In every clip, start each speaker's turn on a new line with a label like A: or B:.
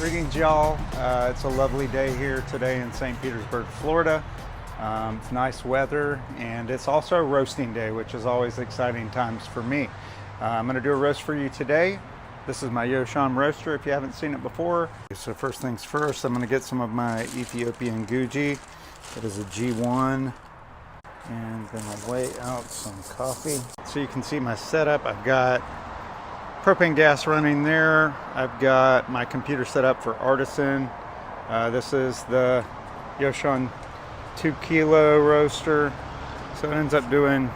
A: Greetings, y'all. It's a lovely day here today in St. Petersburg, Florida. It's nice weather, and it's also a roasting day, which is always exciting times for me. I'm going to do a roast for you today. This is my Yoshan roaster if you haven't seen it before. So first things first, I'm going to get some of my Ethiopian Guji. It is a G1, and then I'll weigh out some coffee. So you can see my setup. I've got propane gas running there. I've got my computer set up for Artisan. This is the Yoshan 2 kilo roaster. So it ends up doing,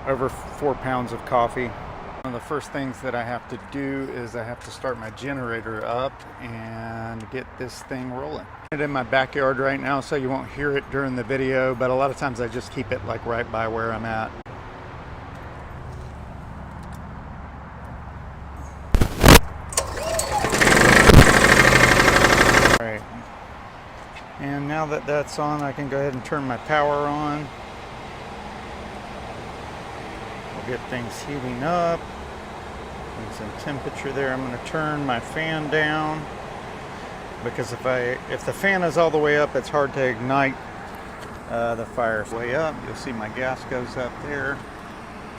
A: over 4 pounds of coffee. One of the first things that I have to do is I have to start my generator up and get this thing rolling. I'm in my backyard right now, so you won't hear it during the video, but a lot of times I just keep it like right by where I'm at. Alright, and now that that's on, I can go ahead and turn my power on. Get things heating up. There's some temperature there. I'm going to turn my fan down because if the fan is all the way up, it's hard to ignite the fire. Way up, you'll see my gas goes up there.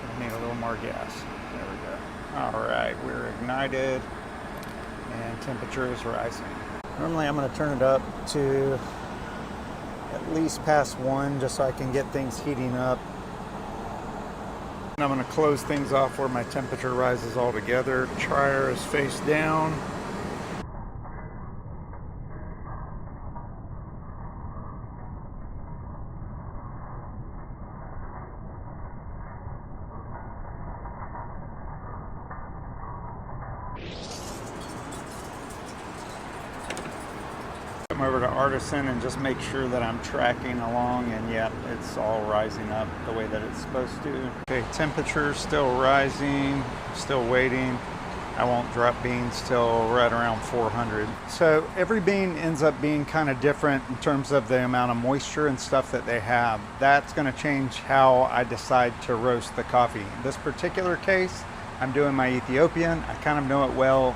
A: I need a little more gas. There we go. All right, we're ignited and temperature is rising. Normally I'm going to turn it up to at least past 1 just so I can get things heating up. I'm going to close things off where my temperature rises altogether. Dryer is face down. Come over to Artisan and just make sure that I'm tracking along, and yep, it's all rising up the way that it's supposed to. Okay, temperature still rising, still waiting. I won't drop beans till right around 400. So every bean ends up being kind of different in terms of the amount of moisture and stuff that they have. That's going to change how I decide to roast the coffee. In this particular case, I'm doing my Ethiopian. I kind of know it well.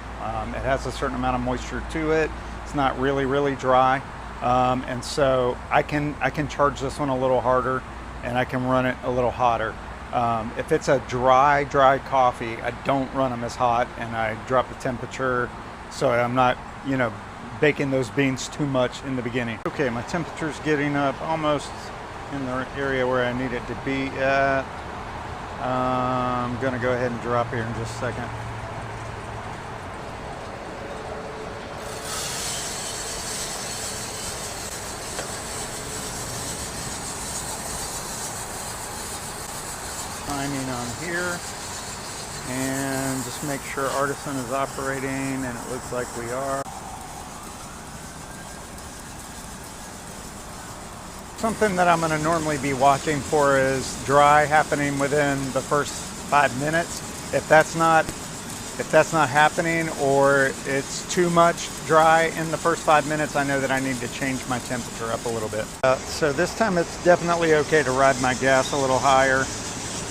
A: It has a certain amount of moisture to it. It's not really dry, and so I can charge this one a little harder, and I can run it a little hotter. If it's a dry coffee, I don't run them as hot, and I drop the temperature so I'm not baking those beans too much in the beginning. Okay, my temperature's getting up almost in the area where I need it to be at. I'm gonna go ahead and drop here in just a second. Timing on here, and just make sure Artisan is operating, and it looks like we are. Something that I'm going to normally be watching for is dry happening within the first 5 minutes. If that's not happening, or it's too much dry in the first 5 minutes, I know that I need to change my temperature up a little bit. So this time it's definitely okay to ride my gas a little higher.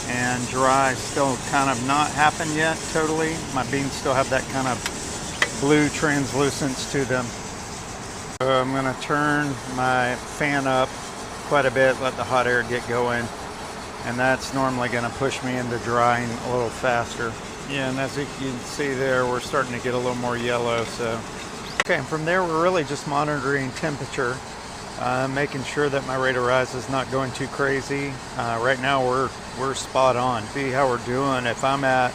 A: And dry still kind of not happened yet totally. My beans still have that kind of blue translucence to them. So I'm going to turn my fan up quite a bit, let the hot air get going, and that's normally going to push me into drying a little faster. Yeah, and as you can see there, we're starting to get a little more yellow. So okay, and from there we're really just monitoring temperature. Making sure that my rate of rise is not going too crazy. Right now we're spot on. See how we're doing. If I'm at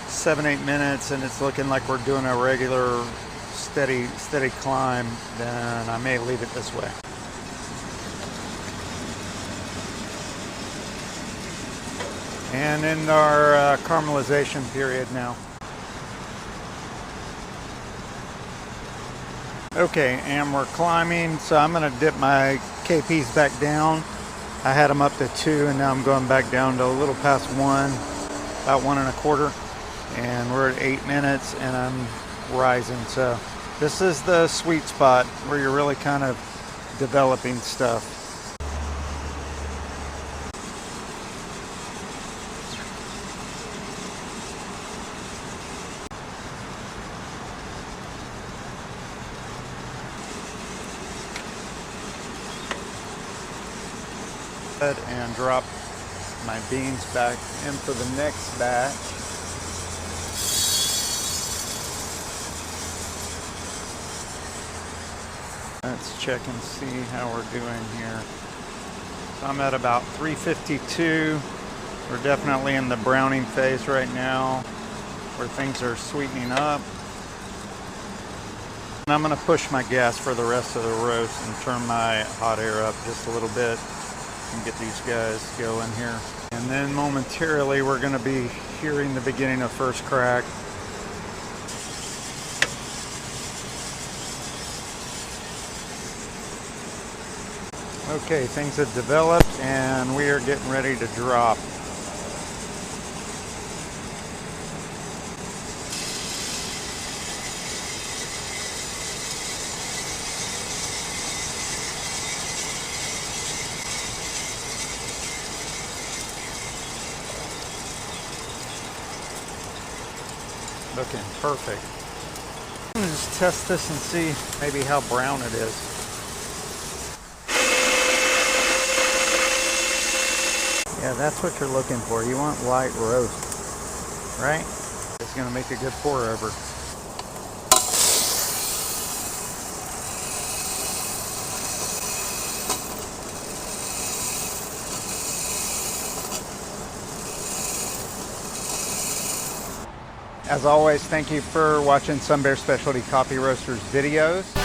A: 7-8 minutes and it's looking like we're doing a regular steady climb, then I may leave it this way. And in our caramelization period now. Okay, and we're climbing, so I'm going to dip my KPs back down. I had them up to 2, and now I'm going back down to a little past 1, about 1 1/4. And we're at 8 minutes, and I'm rising. So this is the sweet spot where you're really kind of developing stuff. And drop my beans back in for the next batch. Let's check and see how we're doing here. So I'm at about 352. We're definitely in the browning phase right now, where things are sweetening up. And I'm going to push my gas for the rest of the roast and turn my hot air up just a little bit and get these guys going here. And then momentarily we're going to be hearing the beginning of first crack. Okay, things have developed and we are getting ready to drop. Looking perfect. Just test this and see maybe how brown it is. Yeah, that's what you're looking for. You want light roast, right? It's going to make a good pour over. As always, thank you for watching Sun Bear Specialty Coffee Roasters videos.